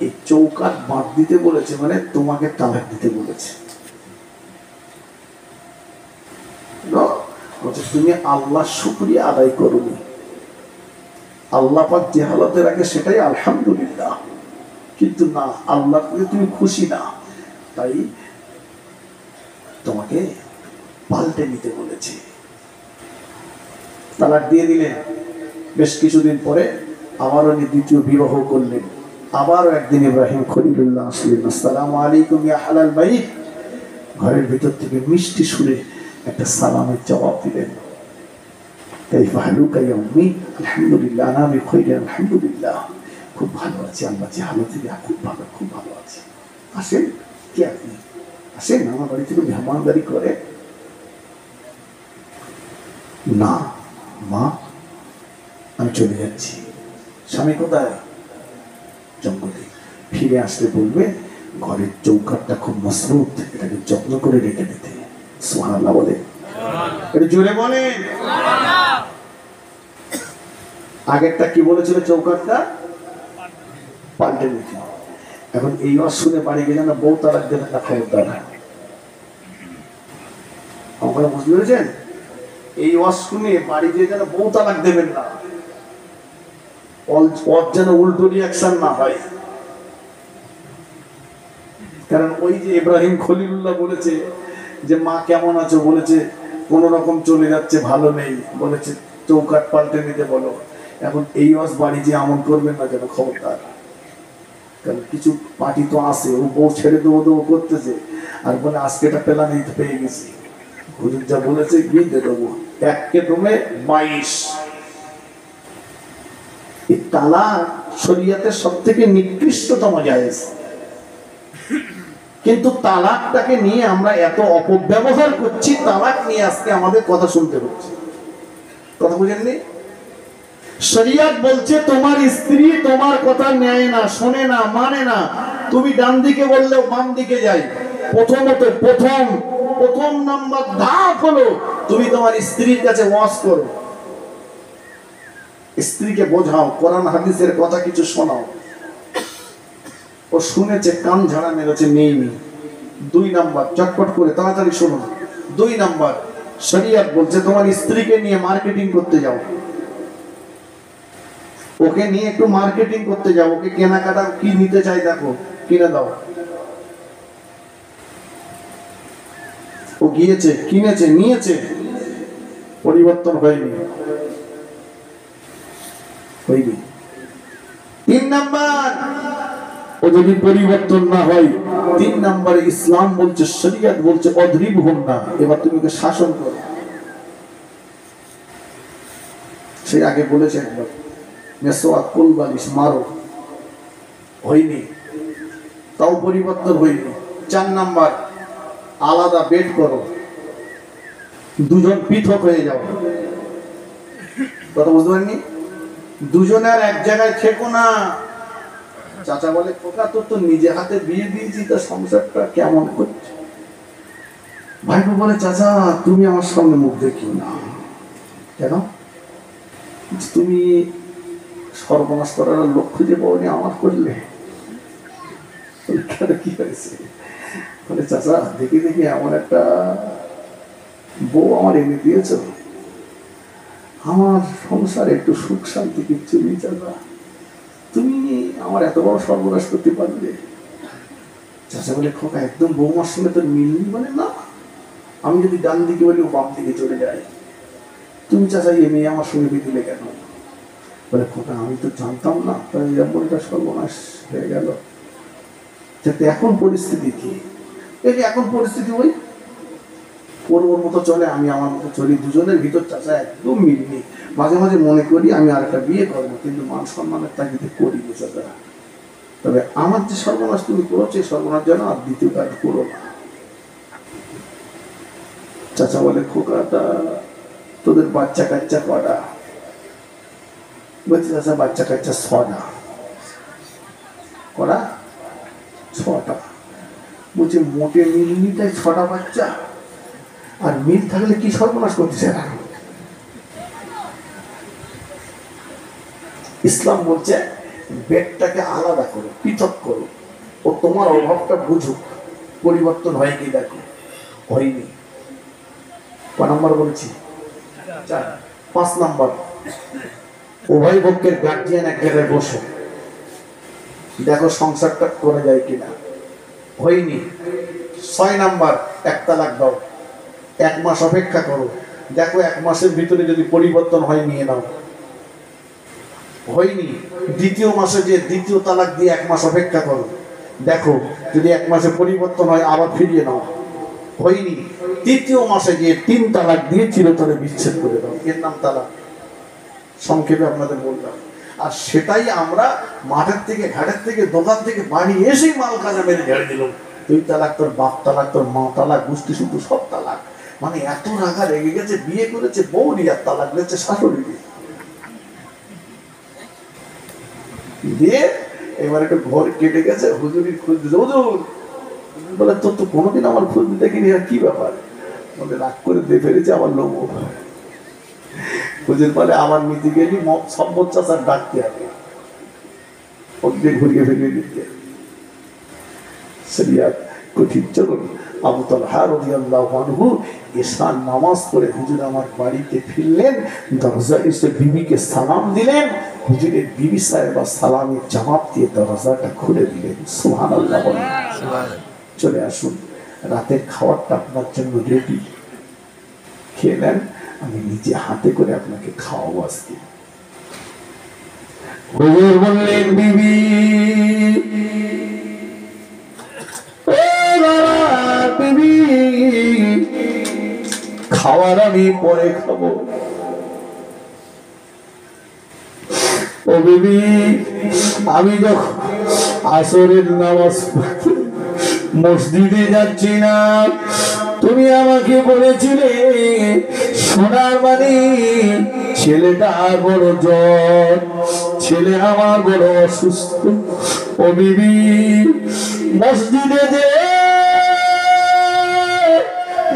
এই চৌকাঠ বাঁধ দিতে বলেছে, মানে তোমাকে তালাক দিতে বলেছে। তুমি আল্লাহ শুকরিয়া আদায় করোনি, আল্লাহ পাক যে হালাতে রাখে সেটাই আলহামদুলিল্লাহ, কিন্তু না আল্লাহ তুমি খুশি না, তাই তোমাকে পাল্টে নিতে বলেছে। তালাক দিয়ে দিলেন। বেশ কিছুদিন পরে আবারও দ্বিতীয় বিবাহ করলেন। আবারও একদিন ইব্রাহিম খলিলুল্লাহ আসলেন, আসসালামু আলাইকুম ইয়া হালাল বাইত। ঘরের ভিতর থেকে মিষ্টি সুরে একটা সালামের জবাব দিলেন। কাইফা হালুকা ইয়া উম্মি, আলহামদুলিল্লাহ আনা বিখাইর, আলহামদুলিল্লাহ খুব ভালো আছি, আল্লাহ যে হালত থেকে খুব ভালো, খুব ভালো আছি। আসেন, কে আপনি? আসেন, আমার বাড়ি থেকে মেহমানদারি করে। না মা, আমি চলে যাচ্ছি। স্বামী কোথায়? জঙ্গলে। ফিরে আসলে বলবে ঘরের চৌকাঠটা খুব মজবুত, এটাকে যত্ন করে রেখে দিতে। সুবহানাল্লাহ বলে, এটা জোরে বলে। আগেরটা কি বলেছিল? চৌকাঠটা পাল্টে নিতে। এখন এই ওয়াজ শুনে বাড়ি গেলে না বউ তালাক দেবেন না, খবরদার। আপনারা বুঝতে পেরেছেন? এই ওয়াজ শুনে বাড়ি গিয়ে যেন বউ তালাক দেবেন না, ওর যেন উল্টো রিয়াকশন না হয়। কারণ ওই যে ইব্রাহিম খলিলুল্লাহ বলেছে যে মা কেমন আছো, বলেছে কোন রকম চলে যাচ্ছে, ভালো নেই, বলেছে চৌকাঠ পাল্টে নিতে বলো। এখন এই ওয়াজ বাড়ি যে আমল করবেন না যেন, খবরদার। কারণ কিছু পার্টি তো আছে, ও বউ ছেড়ে দেবো করতেছে, আর বলে আজকে এটা পেলাম, এই তো পেয়ে গেছি, হুজুর যা বলেছে গিয়ে দিয়ে দেবো। এককে তুমি 22। এই তালাক শরীয়তের সবথেকে নিকৃষ্টতম জায়েজ, কিন্তু তালাকটাকে নিয়ে আমরা এত অপব্যবহার করছি, তালাক নিয়ে আজকে আমাদের কথা শুনতে হচ্ছে। কথা বুঝেননি? শরীয়ত বলছে তোমার স্ত্রী তোমার কথা নেয় না, শোনে না, মানে না। তুমি ডান দিকে বললেও বাম দিকে যাই। প্রথম নাম্বার ধাপ হলো তুমি তোমার স্ত্রীর কাছে ওয়াজ করো, স্ত্রীকে বোঝাও, কোরআন হাদিসের কথা কিছু শোনাও। ও শুনেছে, কান ঝাড়া মেরেছে, নেই। 2 নাম্বার, চটপট করে তাড়াতাড়ি শোনো। 2 নাম্বার, শরীয়ত বলছে তোমার স্ত্রীকে নিয়ে মার্কেটিং করতে যাও, ওকে নিয়ে একটু মার্কেটিং করতে যাও, ওকে কেনাকাটা কি নিতে চাই দেখো, কিনে দাও। ও গিয়েছে, কিনেছে, নিয়েছে, পরিবর্তন হয়নি। 3 নাম্বার, ও যদি পরিবর্তন না হয়, 3 নাম্বারে ইসলাম বলছে, শরীয়ত বলছে অদ্রিবহুম না, এবার তুমি ওকে শাসন করো। সেই আগে বলেছে একবার মেসওয়াক, কুলবালিশ মারো, হয়নি, তাও পরিবর্তন হয়নি। 4 নাম্বার, আলাদা বেড করো, দুজন পৃথক হয়ে যাও। কথা বুঝতে পারেননি? দুজনের এক জায়গায় থেকো না। চাচা বলে খোকা তোর তো নিজে হাতে বিয়ে দিয়েছি, তা সংসারটা কেমন করছে? ভাইপো বলে চাচা তুমি আমার সামনে মুখ দেখি না কেন? তুমি সর্বনাশ করার লোক খুঁজে পাওনি, আমার করলে কি হয়েছে? বলে চাচা দেখি এমন একটা বউ আমার এনে দিয়েছ, আমার সংসারে একটু সুখ শান্তি কিচ্ছু নেই চাচা, তুমি আমার এত বড় সর্বনাশ করতে পারবে? চাচা বলে, খোকা একদম বৌমার সঙ্গে তোর মিলনি? বলে না, আমি যদি ডান দিকে বলি ও বাম দিকে চলে যায়। তুমি চাচা এই মেয়ে আমার সঙ্গে দিলে কেন? বলে, খোকা আমি তো জানতাম না, তাই এরকম একটা সর্বনাশ হয়ে গেল। যাতে এখন পরিস্থিতি কি? এই যে এখন পরিস্থিতি ওই ওর মতো চলে, আমি আমার মতো চলি, দুজনের ভিতর চাচা একদম মিলনি। মাঝে মাঝে মনে করি আমি আর একটা বিয়ে করবো, কিন্তু মান সম্মানের তাগিদে করিনি চাচা। তবে আমার যে সর্বনাশ তুমি করেছো, সর্বনাশ যেন আর দ্বিতীয়বার করো না। চাচা বলে, খোকাটা তোদের বাচ্চা কাচ্চা কটা? বলছে, চাচা বাচ্চা কাচ্চা 6টা। কটা? 6টা। বলছে, মোটে মিলনি তাই 6টা বাচ্চা? আর মিল থাকলে কি সর্বনাশ করতেছে না? ইসলাম বলছে বেদটাকে আলাদা করো, পৃথক করো, ও তোমার অভাবটা বুঝুক, পরিবর্তন হয় কি দেখো। হয়নি। ক নাম্বার বলেছি? 4। 5 নাম্বার, উভয় পক্ষের গার্জিয়ান এক জায়গায় বসো, দেখো সংসারটা করে যায় কিনা। হয়নি। 6 নাম্বার, 1 তালাক দাও, 1 মাস অপেক্ষা করো, দেখো 1 মাসের ভিতরে যদি পরিবর্তন হয় নিয়ে নাও। হয়নি। 2য় মাসে যে 2য় তালাক দিয়ে 1 মাস অপেক্ষা করো, দেখো যদি 1 মাসে পরিবর্তন হয় আবার ফিরিয়ে নাও। হয়নি। 3য় মাসে যে 3 তালাক দিয়ে চিরতরে বিচ্ছেদ করে দাও, এর নাম তালাক। সংক্ষেপে আপনাদের বললাম। আর সেটাই আমরা মাঠের থেকে, ঘাটের থেকে, দোকান থেকে বাড়ি এসেই মাল কাজা মেরে ঝেড়ে দিলাম। 2 তালাক, তোর বাপ তালাক, তোর মা তালাক, গোষ্ঠী শুধু সব তালাক। মানে এত রাগা রেগে গেছে, বিয়ে করেছে বউরি আর তালাক দিয়েছে শাশুড়ি দিয়ে। এবার একটু ঘর কেটে গেছে, হুজুরি খোঁজ দিতে, হুজুর বলে, তোর তো কোনোদিন আমার খোঁজ দিতে দেখিনি, আর কি ব্যাপার? বলে, রাগ করে দিয়ে ফেলেছে আমার লোক। হুজুর বলে, আমার নীতি গেলি সম্পদ চাচার ডাকতে হবে, ওকে ঘুরিয়ে ফিরিয়ে দিতে। শরিয়াত কঠিন। চলুন, আবু তালহা রাদিয়াল্লাহু আনহু এশার নামাজ পড়ে হুজুর আমার বাড়িতে ফিরলেন, দরজায় এসে বিবিকে সালাম দিলেন। হুজুরের বিবি সাহেবা সালামের জবাব দিয়ে দরজাটা খুলে দিলেন। সুবহানাল্লাহ বলেন। চলে আসুন, রাতের খাবারটা আপনার জন্য রেডি, খেয়ে নেন, আমি নিজে হাতে করে আপনাকে খাওয়াবো আজকে। হুজুর বললেন, বিবি বিবি খাওয়ার আমি পরে খাবো। ও বিবি, আমি যখন আসরের নামাজ মসজিদে যাচ্ছি না, তুমি আমাকে বলেছিলে সোনার মানে ছেলেটা বড় জ্বর, ছেলে আমার বড় অসুস্থ। ও বিবি, মসজিদে যে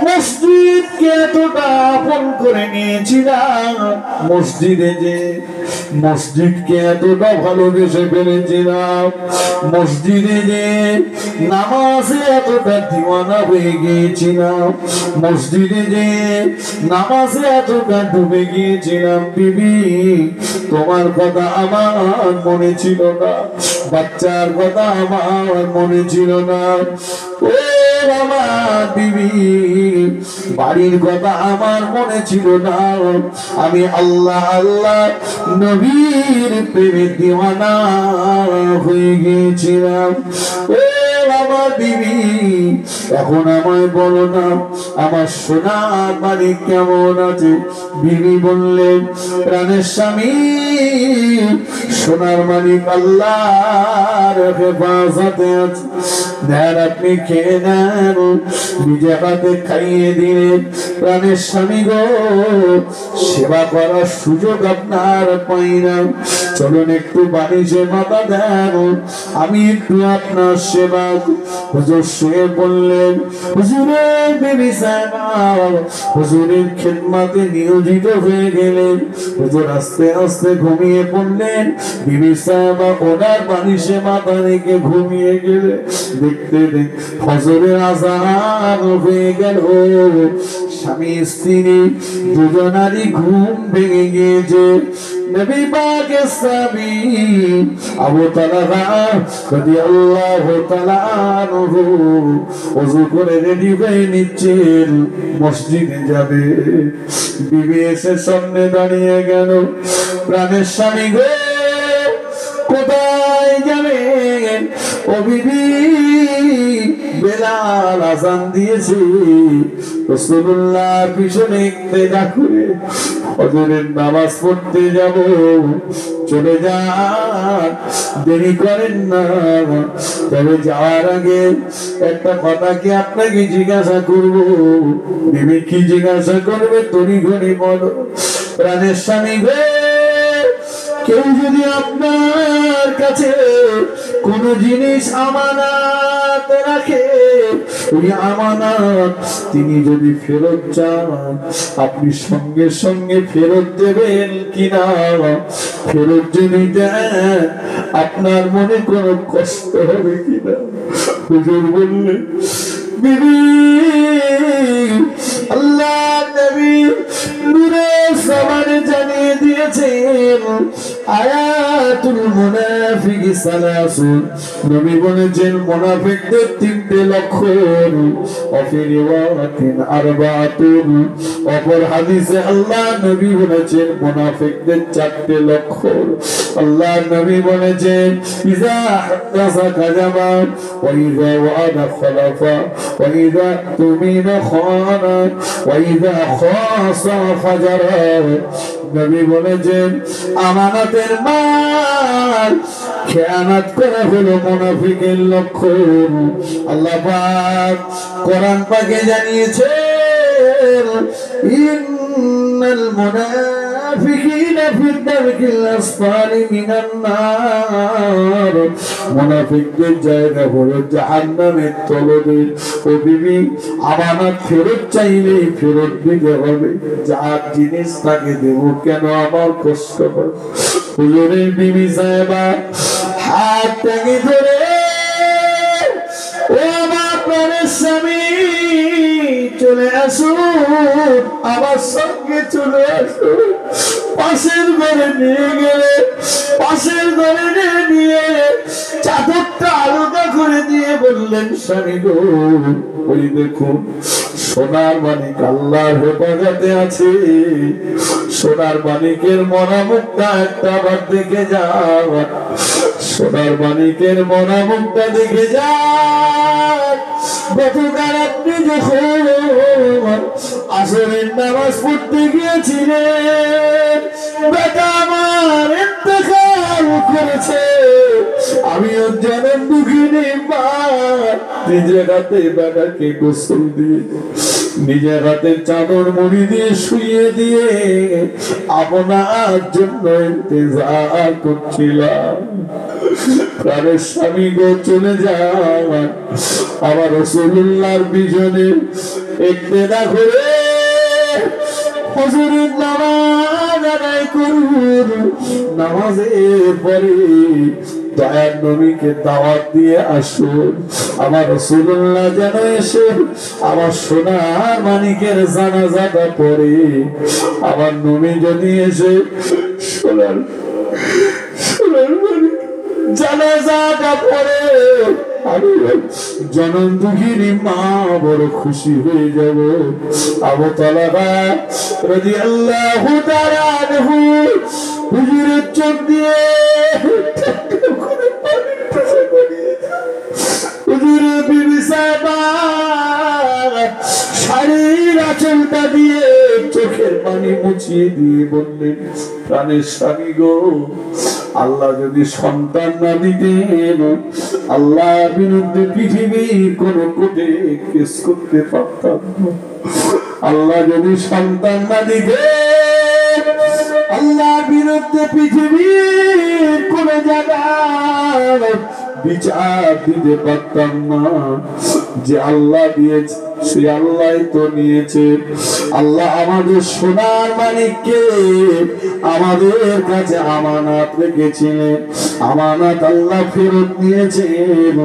মসজিদকে এতটা আপন করে নিয়েছিলাম, মসজিদে যে মসজিদকে এতটা ভালোবেসে ফেলেছিলাম, মসজিদে যে নামাজে এতটা দিওয়ানা হয়ে গিয়েছিলাম, মসজিদে যে নামাজে এতটা ডুবে গিয়েছিলাম, বিবি তোমার কথা আমার মনে ছিল না, বাচ্চার কথা আমার মনে ছিল না। ও আমার বিবি, বাড়ির কথা আমার মনে ছিল না, আমি আল্লাহ আল্লাহ নবীর প্রেমে দিওয়ানা হয়ে গিয়েছিলাম। ও আমার বিবি, এখন আমায় বলো না আমার সোনার বাড়ি কেমন আছে? বিবি বললেন, প্রাণের স্বামী সোনার মালিক আল্লাহর হেফাজতে আছে, নেন আপনি খেয়ে নেন। নিজে হাতে খাইয়ে দিলেন। প্রাণের স্বামী গো, সেবা করার সুযোগ আপনার পাই না, চলুন একটু বাণিজ্যে মাথা দেন, আমি একটু আপনার সেবা। হুজুর শুয়ে বললেন, হুজুরের বিবি সাহেবা হুজুরের খেদমতে নিয়োজিত হয়ে গেলেন। হুজুর আস্তে আস্তে ঘুমিয়ে পড়লেন। বিবি সাহেবা ওনার বালিশে মাথা রেখে ঘুমিয়ে গেলে, দেখতে দেখতে ফজরের আযান হয়ে গেল। স্বামী স্ত্রী দুজনারই ঘুম ভেঙে গিয়েছে। নবী পাকের সাহাবী আবু তালহা রাদিয়াল্লাহু তাআলা আনহু ওযু করে রেডি হয়ে নিচ্ছেন, মসজিদে যাবে। বিবি এসে সামনে দাঁড়িয়ে গেল, প্রাণের স্বামী গো কোথায় যাবেন? ও বিবি, বেলাল আযান দিয়েছে, রাসূলুল্লাহ পিছনে ইক্তেদা করে ফজরের নামাজ পড়তে যাব, চলে যান, দেরি করেন না। তবে যাওয়ার আগে একটা কথা কি আপনাকে জিজ্ঞাসা করব। বিবি কি জিজ্ঞাসা করবে? তড়ি ঘড়ি বলো। প্রাণের স্বামী গো, কেউ যদি আপনার কাছে কোন জিনিস আমানত রাখে, ওই আমানত তিনি যদি ফেরত চান, আপনি সঙ্গে সঙ্গে ফেরত দেবেন কিনা? ফেরত যদি দেন, আপনার মনে কোনো কষ্ট হবে কিনা? হুজুর বললেন, বিবি, আল্লাহ নবী নূরে সবারে জানিয়ে দিয়েছেন আয়াতুল মুনাফিকি সালাসুন। নবী বলেছেন মুনাফিকদের তিনটে লক্ষণ। অফি রিওয়ায়াতিন আরবাআতুন, অপর হাদিসে আল্লাহ নবী বলেছেন মুনাফিকদের চারটে লক্ষণ। আল্লাহ নবী বলেছেন ইযা হাদাসা কাযাবা ওয়া ইযা ওয়া'আদা খালাফা ওয়া ইযা তুমিনা খানা ওয়া ইযা খাসা ফাজারা। নবী বলেছেন আমানতের মাল খেয়ানত করা হলো মুনাফিকের লক্ষণ। আল্লাহ পাক কোরআন পাকে জানিয়েছেন ইন্নাল মুনাফিকিনা ফি দারকিল আসফালি মিনান নার, মুনাফিকদের জায়গা হলো জাহান্নামের তলদেশ। ও বিবি, আমানত ফেরত চাইলে ফেরত দিতে হবে, যার জিনিস তাকে দেব কেন আমার কষ্ট হবে? হুজুরের বিবি সাহেবা হাতটাকে ধরে, ও আমার প্রাণের স্বামী, চলে আসুন, আমার সঙ্গে চলে আসুন। পাশের ঘরে নিয়ে গেলে, পাশের ঘরে নিয়ে চাদরটা আলাদা করে দিয়ে বললেন, স্বামী গো, ওই দেখুন সোনার মানিক আল্লাহর হেফাজতে আছে। সোনার মানিকের মরা মুখটা একটা আবার দেখে যাও, সোনার মানিকের মরা মুখটা দেখে যান। গতকাল আপনি যখন আসরের নামাজ পড়তে গিয়েছিলেন, বেটা আমার ইন্তেকাল করেছে, আমি ওর জনম দুঃখিনী মা। নিজের হাতে বেটাকে গোসল দিয়ে, নিজের হাতে চাদর মুড়ি দিয়ে শুইয়ে দিয়ে আপনার জন্য ইন্তজার করছিলাম। প্রাণের স্বামী গো চলে যান, আবার রাসূলুল্লাহর পিছনে ইক্তেদা করে ফজরের নামাজ আদায় করুন। নামাজের পরে দয়ার নবীকে দাওয়াত দিয়ে আসুন। আমার রাসূলুল্লাহ যেন এসে আমার সোনার মানিকের জানাজাটা পড়ে, আমার নবী যদি এসে সোনার মানিক জানাজাটা পড়ে, আমি জনম দুঃখিনী মা বড় খুশি হয়ে যাব। আবু তালহা রাদিয়াল্লাহু তাআলা আনহু হুজুরের চোখ দিয়ে হুজুরের বিবি সাহেবা শাড়ির আঁচলটা দিয়ে চোখের পানি মুছিয়ে দিয়ে বললেন, প্রাণের স্বামী গো, আল্লাহ যদি সন্তান না দিতেন, আল্লাহর বিরুদ্ধে পৃথিবীর কোন কোর্টে কেস করতে পারতাম না। আল্লাহ যদি সন্তান না দিতেন, আল্লাহর বিরুদ্ধে পৃথিবীর কোন জায়গায় বিচার দিতে পারতাম না। যে আল্লাহ দিয়েছে সে আল্লাহ তো নিয়েছে। আল্লাহ আমাদের সোনার মানিককে আমাদের কাছে আমানত রেখেছিলেন, আমানত আল্লাহ ফেরত নিয়েছেন।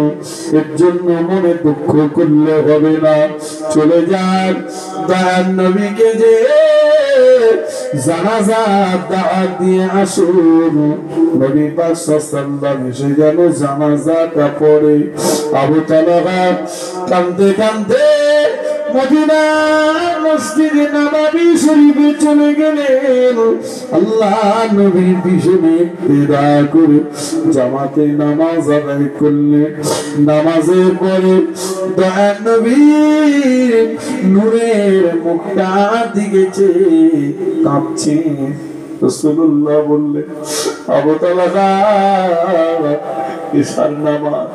এর জন্য মনে দুঃখ করলে হবে না। চলে যান দয়ার নবীকে যে জানাজার দাওয়াত দিয়ে আসুন। নবী পাক সাল্লাল্লাহু আলাইহি ওয়াসাল্লাম যেন জানাজাটা পড়ে। আবু তালহা কাঁদতে কাঁদতে মদিনার মসজিদে নববী শরীফে চলে গেলেন। আল্লাহ নবীর পিছনে ইক্তেদা করে জামাতে নামাজ আদায় করলেন। নামাজের পরে দয়ার নবীর নূরের মুখটা দিকে চেয়ে কাঁপছে। রাসূলুল্লাহ বললেন, আবু তালহা ঈশার নামাজ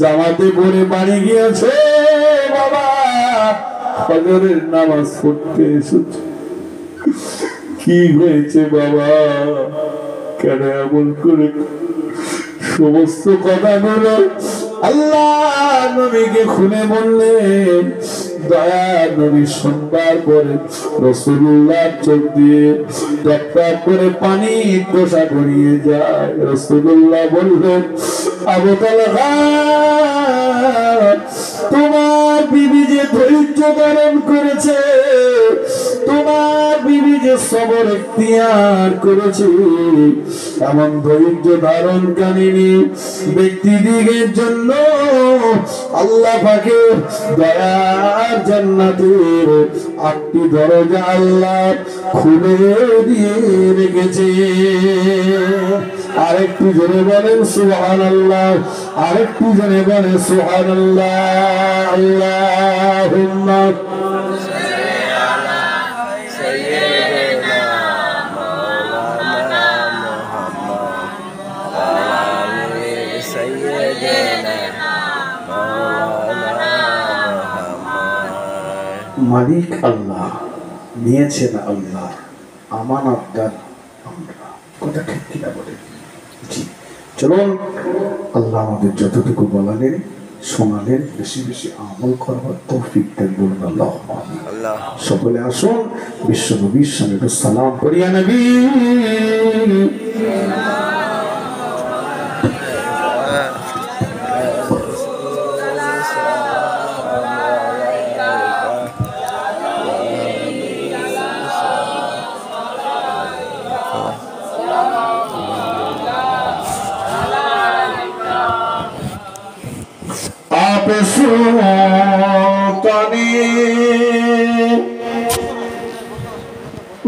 জামাতে পড়ে বাড়ি গিয়েছে বাবা, ফজরের নামাজ পড়তে এসেছে। কি হয়েছে বাবা, কেন এমন করে? সমস্ত কথাগুলো আল্লাহ নবীকে খুলে বললেন। দয়ার নবী শুনবার পরে রাসূলুল্লাহ চোখ দিয়ে টপটপ করে পানি টোসা গড়িয়ে যায়। রাসূলুল্লাহ বললেন, আবু তালহা তোমার বিবি যে ধৈর্য ধারণ করেছে, তোমার বিবি যে সবর ইখতিয়ার করেছে, এমন ধৈর্য ধারণকারী ব্যক্তিদিগের জন্য আল্লাহ পাকের দয়ার জান্নাতের 8টি দরজা আল্লাহ খুলে দিয়ে রেখেছে। আরেকটু জোরে বলেন সুবহানাল্লাহ, আরেকটু জোরে বলেন সুবহানাল্লাহ। আল্লাহুম্মা মালিক আল্লাহ, নিয়েছেন আল্লাহ, আমানতদার আমরা। কথা ঠিক কিনা বলে? জি। চলুন আল্লাহ আমাদের যতটুকু বলালেন শোনালেন বেশি বেশি আমল করবার তৌফিক দেন। বলুন আল্লাহুম্মা আমিন। সকলে আসুন বিশ্ব নবীর সামনে সালাম করিয়া নবী। সুলতানি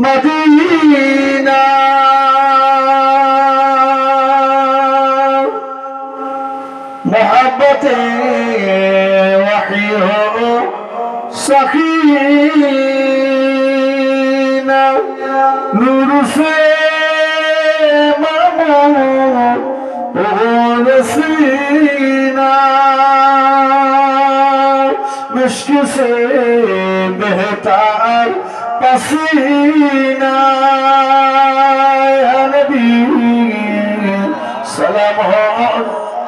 মদিনা মোহাব্বতে ওয়াহি হো সখীনা নূর সে মামুন ও রসিনা मुश्क से बहता पसीना या नबी सलाम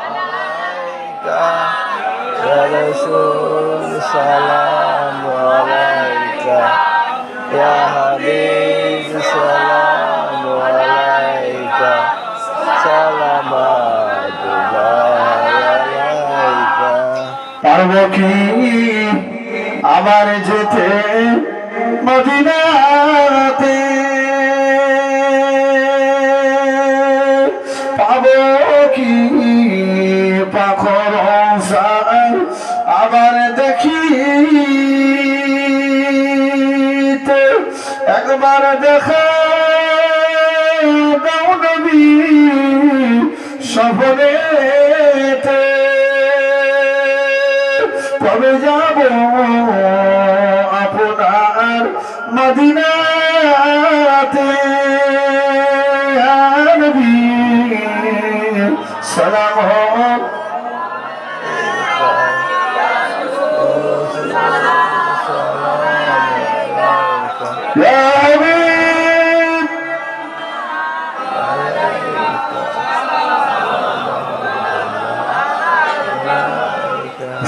अलैका या रसूल सलाम अलैका या हबीब सलाम अलैका सलाम अलैका। पारबो की আবার যেতে মদিনাতে, পাবো কি পাখর আবার দেখিতে, একবার দেখা দাও নবী স্বপ্নেতে, কবে যাব আপনার মদিনাতে ইয়া নবী সালাম ইয়া হাবিব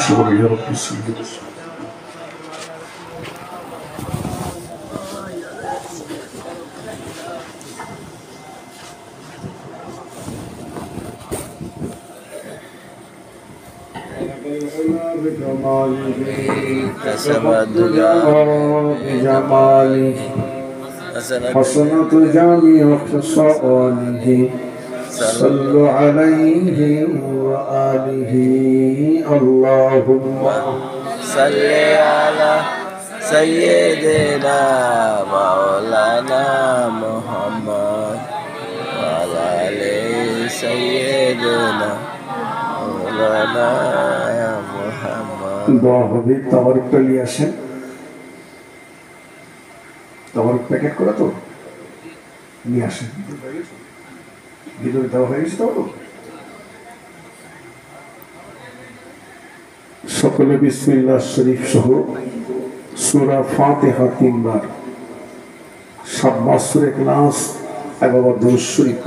শুকরিয়া রব্বি كسب الدجى بجماله حسنة جميع خصاله صلوا عليه وآله اللهم صل على سيدنا مولانا محمد وعلى آل سيدنا مولانا محمد দোয়া হবে তাবারুকটা নিয়ে আসেন তাবারুক প্যাকেট করা তো নিয়ে আসেন ভিতরে দেওয়া হয়ে গেছে তাবারুক সকলে বিসমিল্লাহ শরীফ সহ সূরা ফাতিহা 3 বার 7 বার সূরা ইখলাস এবং দরুদ শরীফ